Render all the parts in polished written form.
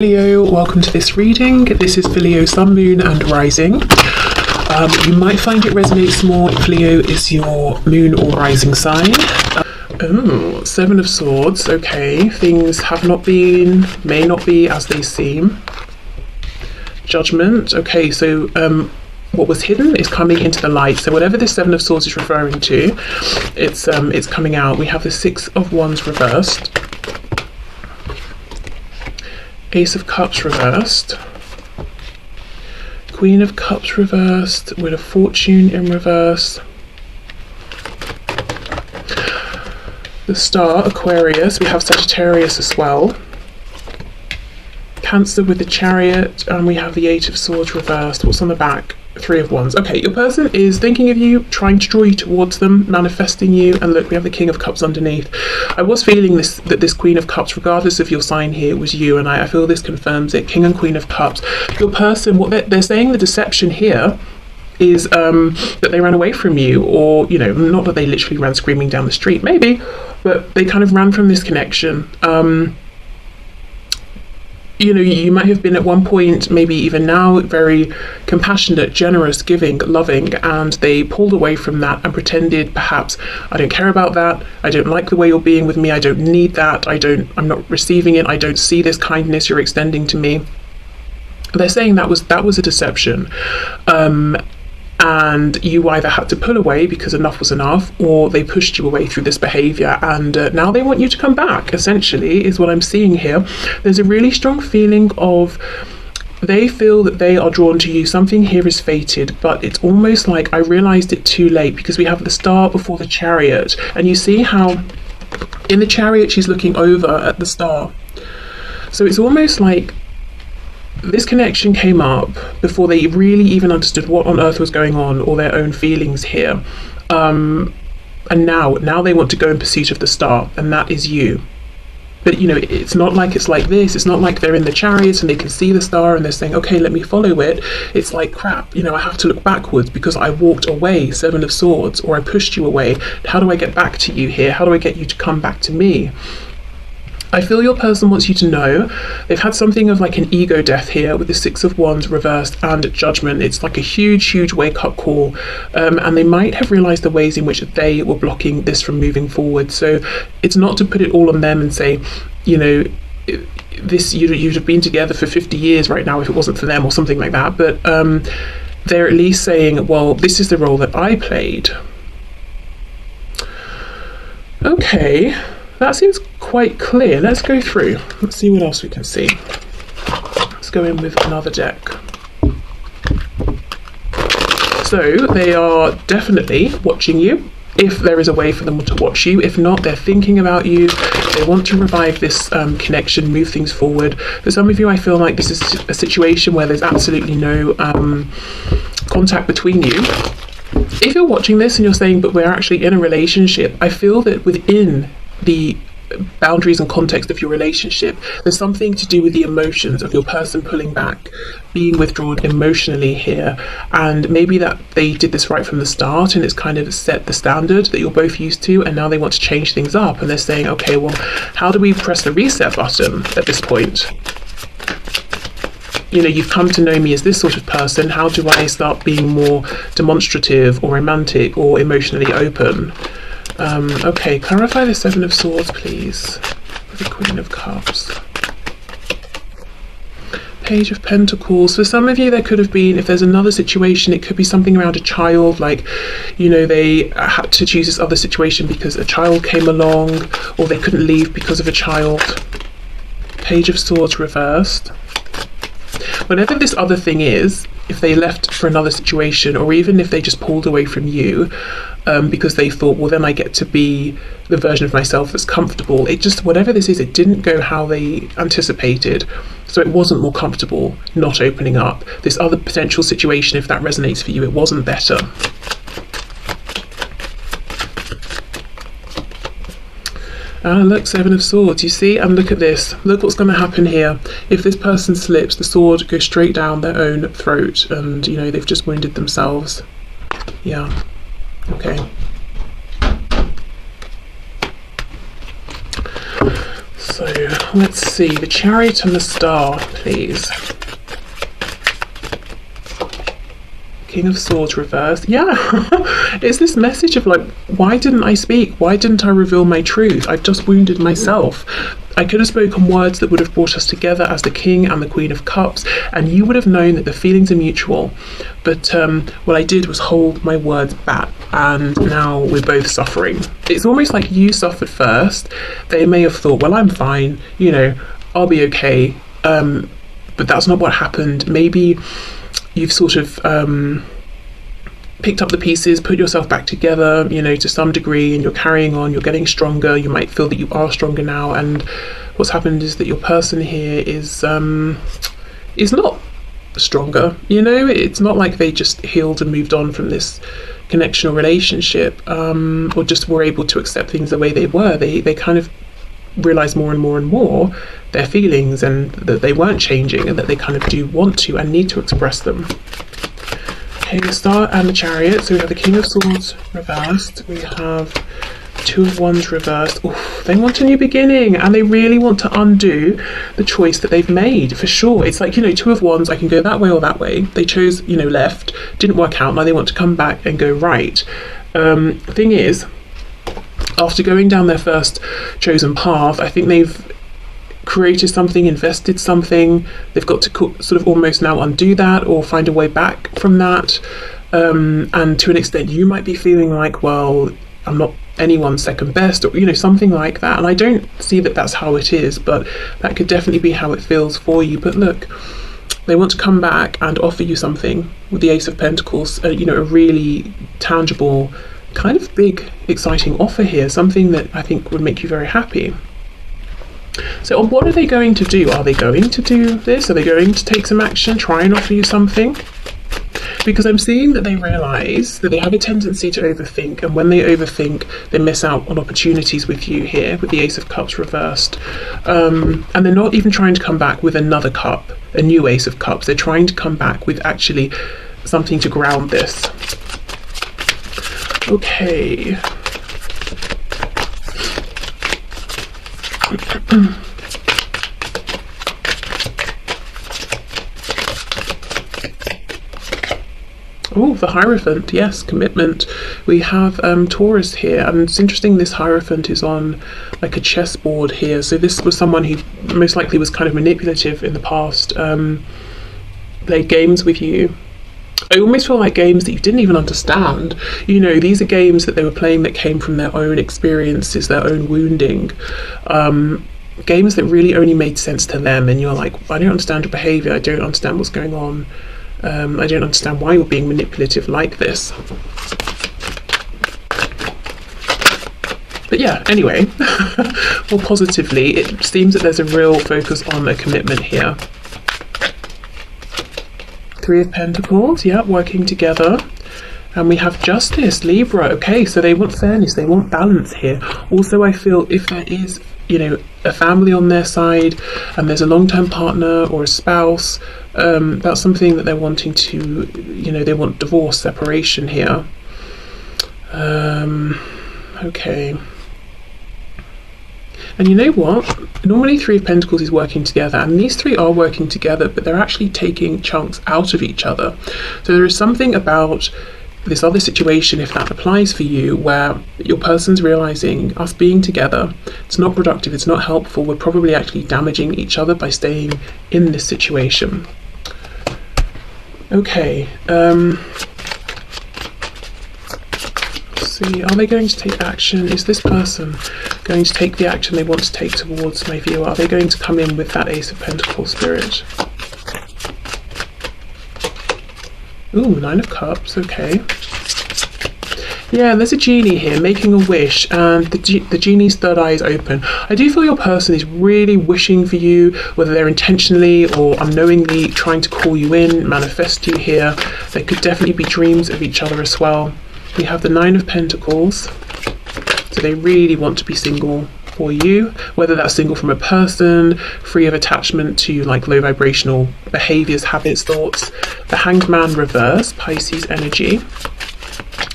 Leo, welcome to this reading. This is for Leo, Sun, Moon and Rising. You might find it resonates more if Leo is your moon or rising sign. Seven of Swords. Okay, things may not be as they seem. Judgment. Okay, so what was hidden is coming into the light. So whatever this Seven of Swords is referring to, it's coming out. We have the Six of Wands reversed. Ace of Cups reversed, Queen of Cups reversed, with a Fortune in reverse, the Star, Aquarius, we have Sagittarius as well, Cancer with the Chariot, and we have the Eight of Swords reversed. What's on the back? Three of Wands. Okay, your person is thinking of you, trying to draw you towards them, manifesting you, and look, we have the King of Cups underneath. I was feeling that this Queen of Cups, regardless of your sign here, was you, and I feel this confirms it. King and Queen of Cups. Your person, what they're saying, the deception here is that they ran away from you, or, you know, not that they literally ran screaming down the street, maybe, but they kind of ran from this connection. You know, you might have been at one point, maybe even now, very compassionate, generous, giving, loving, and they pulled away from that and pretended, perhaps, I don't care about that, I don't like the way you're being with me, I don't need that, I'm not receiving it, I don't see this kindness you're extending to me. They're saying that was a deception. And you either had to pull away because enough was enough, or they pushed you away through this behavior, and now they want you to come back, essentially, is what I'm seeing here. There's a really strong feeling of they feel that they are drawn to you. Something here is fated, but it's almost like I realized it too late, because we have the Star before the Chariot, and you see how in the Chariot she's looking over at the Star. So it's almost like this connection came up before they really even understood what on earth was going on, or their own feelings here. And now they want to go in pursuit of the Star, and that is you. But, you know, it's not like it's like this. It's not like they're in the Chariot and they can see the Star and they're saying, okay, let me follow it. It's like, crap, you know, I have to look backwards because I walked away, Seven of Swords, or I pushed you away. How do I get back to you here? How do I get you to come back to me? I feel your person wants you to know they've had something of like an ego death here with the Six of Wands reversed and Judgment. It's like a huge wake-up call, and they might have realized the ways in which they were blocking this from moving forward. So it's not to put it all on them and say, you know, this you'd have been together for 50 years right now if it wasn't for them, or something like that. But they're at least saying, well, this is the role that I played. Okay, that seems quite clear. Let's go through. Let's see what else we can see. Let's go in with another deck. So they are definitely watching you, if there is a way for them to watch you. If not, they're thinking about you. They want to revive this connection, move things forward. For some of you, I feel like this is a situation where there's absolutely no contact between you. If you're watching this and you're saying, but we're actually in a relationship, I feel that within the boundaries and context of your relationship, there's something to do with the emotions of your person pulling back, being withdrawn emotionally here, and maybe that they did this right from the start and it's kind of set the standard that you're both used to, and now they want to change things up, and they're saying, okay, well, how do we press the reset button at this point? You know, you've come to know me as this sort of person. How do I start being more demonstrative or romantic or emotionally open? Okay, clarify the Seven of Swords, please, with the Queen of Cups. Page of Pentacles. For some of you, there could have been, if there's another situation, it could be something around a child, like, you know, they had to choose this other situation because a child came along, or they couldn't leave because of a child. Page of Swords reversed. Whatever this other thing is, if they left for another situation, or even if they just pulled away from you because they thought, well, then I get to be the version of myself that's comfortable. It just, whatever this is, it didn't go how they anticipated. So it wasn't more comfortable not opening up. This other potential situation, if that resonates for you, it wasn't better. Look, Seven of Swords, you see? And look at this. Look what's going to happen here. If this person slips, the sword goes straight down their own throat, and, you know, they've just wounded themselves. Yeah. Okay. So let's see, the Chariot and the Star, please. King of Swords reversed. Yeah, it's this message of like, why didn't I speak? Why didn't I reveal my truth? I've just wounded myself. I could have spoken words that would have brought us together as the King and the Queen of Cups, and you would have known that the feelings are mutual. But what I did was hold my words back, and now we're both suffering. It's almost like you suffered first. They may have thought, well, I'm fine, you know, I'll be okay. But that's not what happened. Maybe you've sort of picked up the pieces, put yourself back together, you know, to some degree, and you're carrying on, you're getting stronger. You might feel that you are stronger now, and what's happened is that your person here is not stronger, you know. It's not like they just healed and moved on from this connection or relationship, or just were able to accept things the way they were. They kind of realize more and more and more their feelings, and that they weren't changing, and that they kind of do want to and need to express them. Okay, the Star and the Chariot. So we have the King of Swords reversed. We have Two of Wands reversed. Oof, they want a new beginning, and they really want to undo the choice that they've made, for sure. It's like, you know, Two of Wands, I can go that way or that way. They chose, you know, left, didn't work out. Now they want to come back and go right. Thing is, after going down their first chosen path, I think they've created something, invested something. They've got to sort of almost now undo that or find a way back from that. And to an extent, you might be feeling like, well, I'm not anyone's second best, or, you know, something like that. And I don't see that that's how it is, but that could definitely be how it feels for you. But look, they want to come back and offer you something with the Ace of Pentacles, you know, a really tangible, kind of big, exciting offer here, something that I think would make you very happy. So what are they going to do? Are they going to do this? Are they going to take some action, try and offer you something? Because I'm seeing that they realise that they have a tendency to overthink, and when they overthink, they miss out on opportunities with you here, with the Ace of Cups reversed. And they're not even trying to come back with another cup, a new Ace of Cups. They're trying to come back with actually something to ground this. Okay. Oh, the Hierophant, yes, commitment. We have Taurus here, and it's interesting this Hierophant is on like a chessboard here. So this was someone who most likely was kind of manipulative in the past, played games with you. I almost feel like games that you didn't even understand. You know, these are games that they were playing that came from their own experiences, their own wounding. Games that really only made sense to them, and you're like, I don't understand your behaviour, I don't understand what's going on. I don't understand why you're being manipulative like this. But yeah, anyway, more positively, it seems that there's a real focus on a commitment here. Three of Pentacles, yeah, working together. And we have Justice, Libra. Okay, so they want fairness, they want balance here. Also, I feel if there is, you know, a family on their side, and there's a long-term partner or a spouse, that's something that they're wanting to, you know, they want divorce, separation here. Okay. And you know what? Normally Three of Pentacles is working together, and these three are working together, but they're actually taking chunks out of each other. So there is something about this other situation, if that applies for you, where your person's realizing us being together, it's not productive, it's not helpful, we're probably actually damaging each other by staying in this situation. Okay, see, are they going to take action? Is this person going to take the action they want to take towards my viewer? Are they going to come in with that Ace of Pentacles spirit? Ooh, Nine of Cups, okay. Yeah, there's a genie here making a wish, and the genie's third eye is open. I do feel your person is really wishing for you, whether they're intentionally or unknowingly trying to call you in, manifest you here. There could definitely be dreams of each other as well. We have the Nine of Pentacles, so they really want to be single for you, whether that's single from a person, free of attachment to like low vibrational behaviors, habits, thoughts. The Hanged Man reverse, Pisces energy.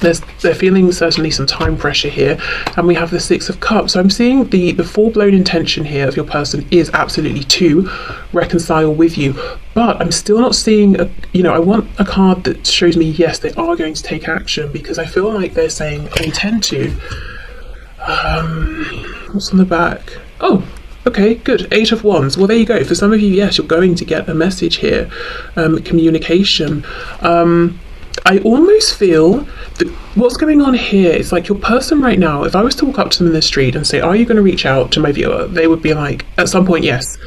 They're feeling certainly some time pressure here, and we have the Six of Cups. So I'm seeing the full-blown intention here of your person is absolutely to reconcile with you, but I'm still not seeing I want a card that shows me yes, they are going to take action, because I feel like they're saying I intend to. What's on the back? Oh, okay, good. Eight of Wands. Well, there you go. For some of you, yes, you're going to get a message here. Communication. I almost feel that what's going on here is like your person right now, if I was to walk up to them in the street and say, are you going to reach out to my viewer? They would be like, at some point, yes.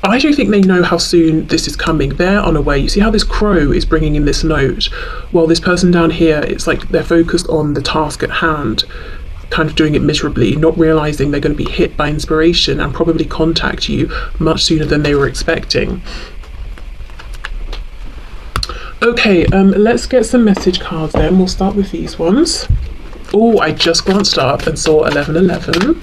I don't think they know how soon this is coming. They're unaware. You see how this crow is bringing in this note? While this person down here, it's like they're focused on the task at hand, kind of doing it miserably, not realizing they're going to be hit by inspiration and probably contact you much sooner than they were expecting. Okay, let's get some message cards then. We'll start with these ones. Oh, I just glanced up and saw 1111.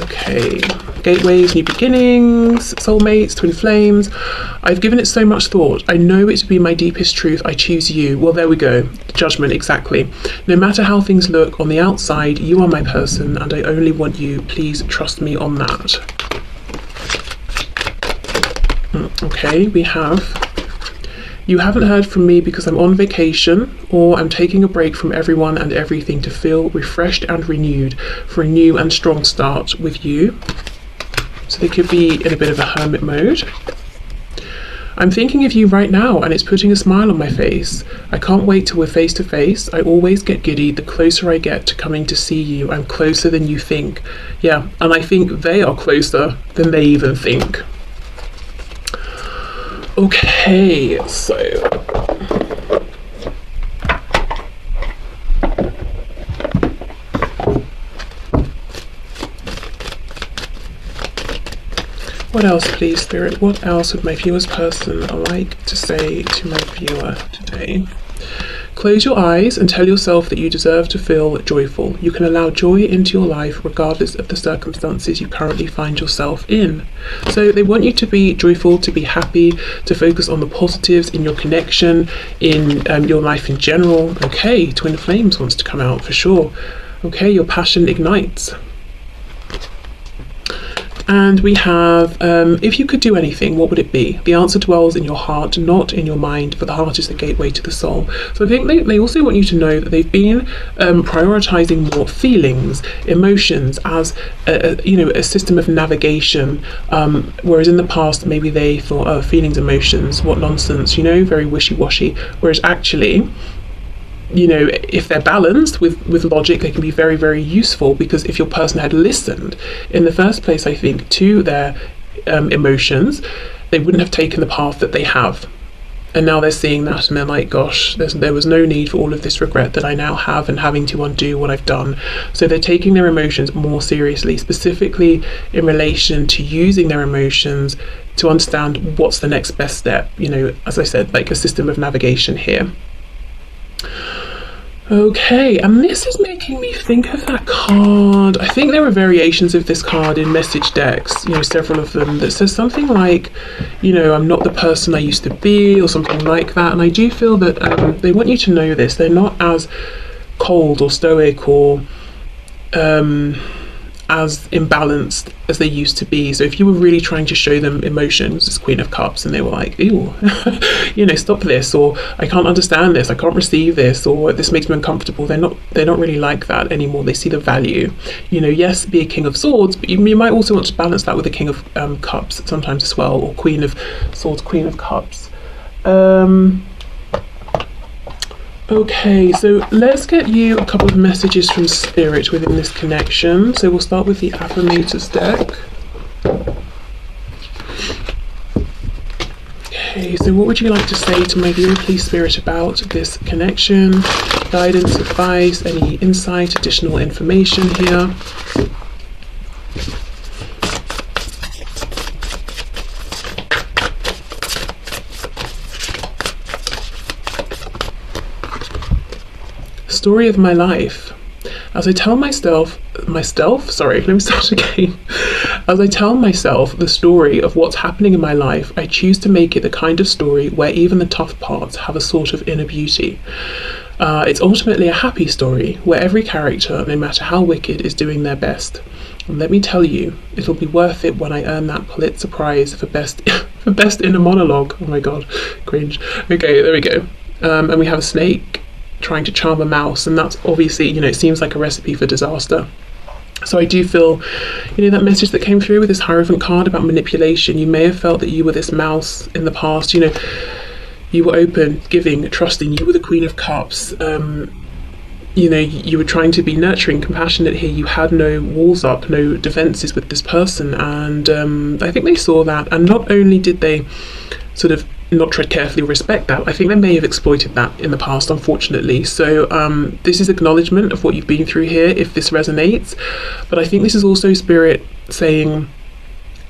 Okay, gateways, new beginnings, soulmates, twin flames. I've given it so much thought. I know it to be my deepest truth. I choose you. Well, there we go. Judgment, exactly. No matter how things look on the outside, you are my person, and I only want you. Please trust me on that. Okay, we have... You haven't heard from me because I'm on vacation, or I'm taking a break from everyone and everything to feel refreshed and renewed for a new and strong start with you. So they could be in a bit of a hermit mode. I'm thinking of you right now and it's putting a smile on my face. I can't wait till we're face to face. I always get giddy the closer I get to coming to see you. I'm closer than you think. Yeah, and I think they are closer than they even think. Okay, so what else, please, Spirit? What else would my viewer's person like to say to my viewer today? Close your eyes and tell yourself that you deserve to feel joyful. You can allow joy into your life regardless of the circumstances you currently find yourself in. So they want you to be joyful, to be happy, to focus on the positives in your connection, in your life in general. Okay, Twin Flames wants to come out for sure. Okay, your passion ignites. And we have, if you could do anything, what would it be? The answer dwells in your heart, not in your mind, for the heart is the gateway to the soul. So I think they also want you to know that they've been prioritizing more feelings, emotions as a system of navigation, whereas in the past maybe they thought, oh, feelings, emotions, what nonsense, very wishy-washy, whereas actually, if they're balanced with logic, they can be very, very useful, because if your person had listened in the first place, I think, to their emotions, they wouldn't have taken the path that they have. And now they're seeing that and they're like, gosh, there was no need for all of this regret that I now have and having to undo what I've done. So they're taking their emotions more seriously, specifically in relation to using their emotions to understand what's the next best step. As I said, like a system of navigation here. Okay, and this is making me think of that card. I think there are variations of this card in message decks, several of them, that says something like, I'm not the person I used to be, or something like that. And I do feel that they want you to know this. They're not as cold or stoic or as imbalanced as they used to be. So if you were really trying to show them emotions as Queen of Cups and they were like, ew, stop this, or I can't understand this, I can't receive this, or this makes me uncomfortable, they're not really like that anymore. They see the value. Yes, be a King of Swords, but you might also want to balance that with a King of Cups sometimes as well, or Queen of Swords, Queen of Cups. Okay, so let's get you a couple of messages from Spirit within this connection. So we'll start with the Affirmators deck. Okay, so what would you like to say to my viewer, please, Spirit, about this connection? Guidance, advice, any insight, additional information here? Story of my life. As I tell myself, let me start again. As I tell myself the story of what's happening in my life, I choose to make it the kind of story where even the tough parts have a sort of inner beauty. It's ultimately a happy story where every character, no matter how wicked, is doing their best. And let me tell you, it'll be worth it when I earn that Pulitzer Prize for best for best inner monologue. Oh my god, cringe. Okay, there we go. And we have a snake trying to charm a mouse, and that's obviously, it seems like a recipe for disaster. So I do feel, that message that came through with this Hierophant card about manipulation. You may have felt that you were this mouse in the past. You were open, giving, trusting. You were the Queen of Cups. You were trying to be nurturing, compassionate here. You had no walls up, no defenses with this person. And I think they saw that. And not only did they sort of not tread carefully or respect that, I think they may have exploited that in the past, unfortunately. So this is acknowledgement of what you've been through here, if this resonates. But I think this is also Spirit saying,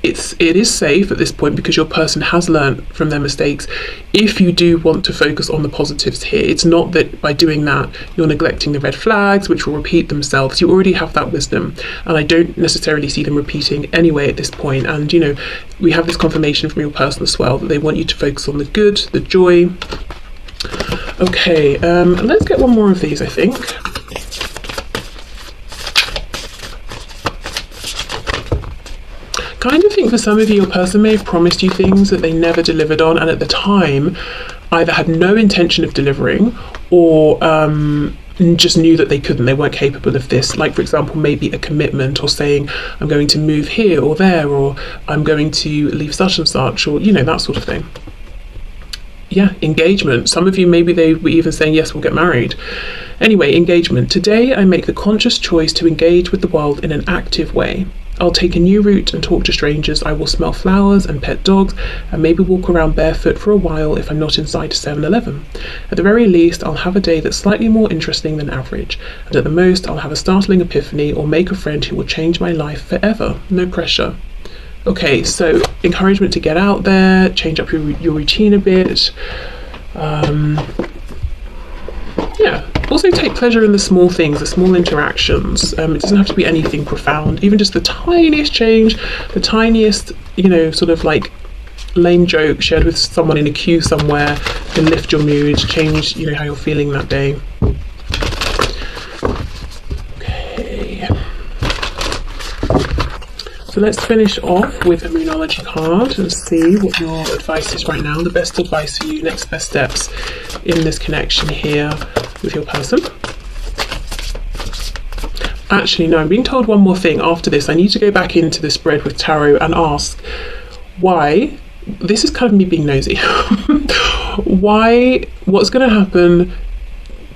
it is safe at this point because your person has learned from their mistakes. If you do want to focus on the positives here, it's not that by doing that you're neglecting the red flags, which will repeat themselves. You already have that wisdom, and I don't necessarily see them repeating anyway at this point. And we have this confirmation from your person as well that they want you to focus on the good, the joy. Okay, let's get one more of these, I think. Kind of think for some of you, your person may have promised you things that they never delivered on, and at the time either had no intention of delivering or just knew that they couldn't, they weren't capable of this. Like, for example, maybe a commitment, or saying I'm going to move here or there, or I'm going to leave such and such, or that sort of thing. Yeah, engagement. Some of you, maybe they were even saying, yes, we'll get married. Anyway, engagement. Today I make the conscious choice to engage with the world in an active way. I'll take a new route and talk to strangers. I will smell flowers and pet dogs, and maybe walk around barefoot for a while if I'm not inside 7-Eleven. At the very least, I'll have a day that's slightly more interesting than average, and at the most, I'll have a startling epiphany or make a friend who will change my life forever. No pressure. Okay, so encouragement to get out there, change up your routine a bit. Yeah. Also take pleasure in the small things, the small interactions. It doesn't have to be anything profound. Even just the tiniest change, the tiniest, sort of like lame joke shared with someone in a queue somewhere can lift your mood, change, how you're feeling that day. Okay. So let's finish off with a Moonology card and see what your advice is right now. The best advice for you, next best steps in this connection here with your person. Actually, no, I'm being told one more thing after this. I need to go back into the spread with tarot and ask why, this is kind of me being nosy, what's going to happen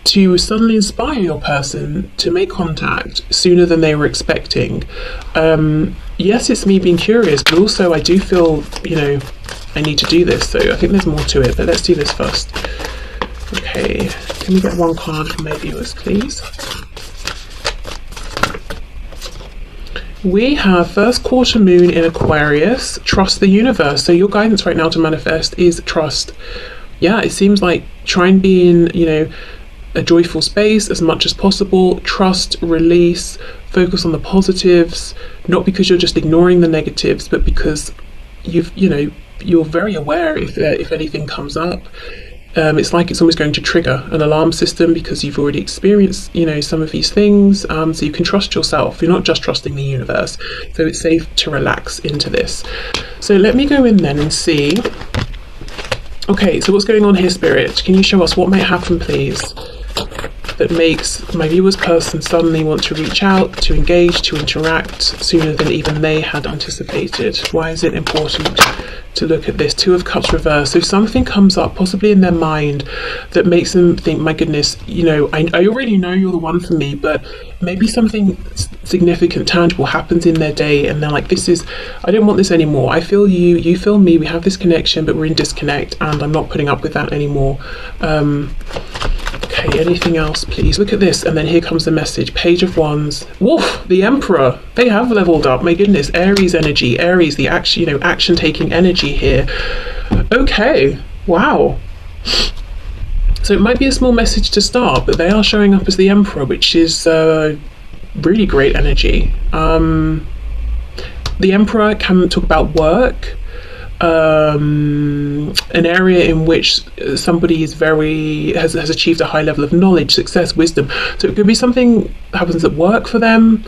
to suddenly inspire your person to make contact sooner than they were expecting. Yes, it's me being curious, but also I do feel, I need to do this. So I think there's more to it, but let's do this first. Okay, can we get one card from my viewers, please? We have first quarter moon in Aquarius. Trust the universe. So your guidance right now to manifest is trust. Yeah, it seems like try and be in, a joyful space as much as possible. Trust, release, focus on the positives, not because you're just ignoring the negatives, but because you're very aware if anything comes up. It's like it's almost going to trigger an alarm system because you've already experienced, some of these things. So you can trust yourself. You're not just trusting the universe. So it's safe to relax into this. So let me go in then and see. Okay, so what's going on here, Spirit? Can you show us what might happen, please, that makes my viewer's person suddenly want to reach out, to engage, to interact sooner than even they had anticipated? Why is it important to look at this? Two of Cups reversed. So something comes up, possibly in their mind, that makes them think, my goodness, I already know you're the one for me, but maybe something significant, tangible happens in their day, and they're like, I don't want this anymore. I feel you, you feel me, we have this connection, but we're in disconnect, and I'm not putting up with that anymore. Okay, anything else, please? Look at this, and then here comes the message. Page of Wands. Woof! The Emperor. They have leveled up. My goodness, Aries energy. Aries, the action, action-taking energy here. Okay, wow. So it might be a small message to start, but they are showing up as the Emperor, which is really great energy. The Emperor can talk about work. an area in which somebody is has achieved a high level of knowledge, success, wisdom. So it could be something that happens at work for them.